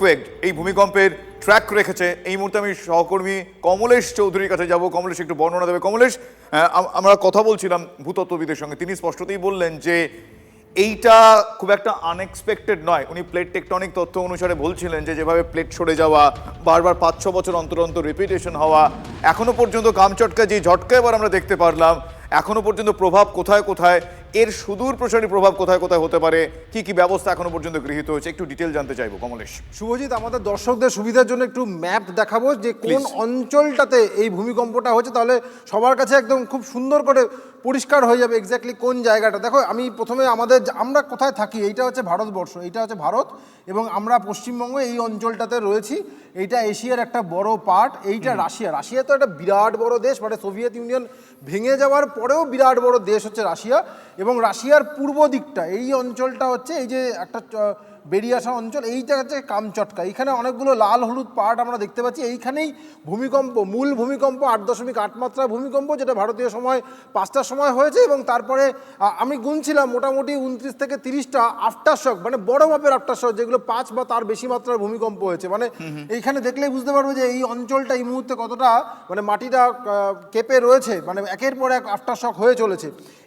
কোয়েকড এই ভূমিকম্পের ট্র্যাক রেখেছে। এই মুহূর্তে আমি সহকর্মী কমলেশ চৌধুরীর কাছে যাব। কমলেশ একটু বর্ণনা দেবে। কমলেশ, আমরা কথা বলছিলাম ভূতত্ত্ববিদের সঙ্গে, তিনি স্পষ্টতই বললেন যে এইটা খুব একটা আনএক্সপেক্টেড নয়। উনি প্লেট টেকটনিক তথ্য অনুসারে বলছিলেন যে যেভাবে প্লেট সরে যাওয়া, বারবার 5-6 বছর অন্তর অন্তর রিপিটেশন হওয়া, এখনো পর্যন্ত কামচটকা যে ঝটকা এবার আমরা দেখতে পারলাম, এখনো পর্যন্ত প্রভাব কোথায় কোথায়, এর সুদূর প্রসারী প্রভাব কোথায় কোথায় হতে পারে, কি কি ব্যবস্থা এখনো পর্যন্ত গৃহীত হয়েছে, একটু ডিটেল জানতে চাইবো কমলেশ। শুভজিৎ, আমাদের দর্শকদের সুবিধার জন্য একটু ম্যাপ দেখাবো যে কোন অঞ্চলটাতে এই ভূমিকম্পটা হচ্ছে, তাহলে সবার কাছে একদম খুব সুন্দর করে পরিষ্কার হয়ে যাবে এক্স্যাক্টলি কোন জায়গাটা। দেখো, আমি প্রথমে আমরা কোথায় থাকি, এইটা হচ্ছে ভারতবর্ষ, এইটা হচ্ছে ভারত, এবং আমরা পশ্চিমবঙ্গ এই অঞ্চলটাতে রয়েছি। এইটা এশিয়ার একটা বড় পার্ট, এইটা রাশিয়া। রাশিয়া তো একটা বিরাট বড় দেশ, মানে সোভিয়েত ইউনিয়ন ভেঙে যাওয়ার পরেও বিরাট বড় দেশ হচ্ছে রাশিয়া। এবং রাশিয়ার পূর্ব দিকটা এই অঞ্চলটা হচ্ছে এই যে একটা বেরিয়ে আসা অঞ্চল, এইটা হচ্ছে কামচটকা। এইখানে অনেকগুলো লাল হলুদ পার্ট আমরা দেখতে পাচ্ছি। এইখানেই ভূমিকম্প, মূল ভূমিকম্প 8.8 মাত্রা ভূমিকম্প, যেটা ভারতীয় সময় 5টার সময় হয়েছে। এবং তারপরে আমি গুনছিলাম মোটামুটি 29 থেকে 30টা আফটার শক, মানে বড় মাপের আফটার শক, যেগুলো 5 বা তার বেশি মাত্রার ভূমিকম্প হয়েছে। মানে এইখানে দেখলেই বুঝতে পারবো যে এই অঞ্চলটা এই মুহূর্তে কতটা মানে মাটিটা কেঁপে রয়েছে, মানে একের পর এক আফটার শক হয়ে চলেছে।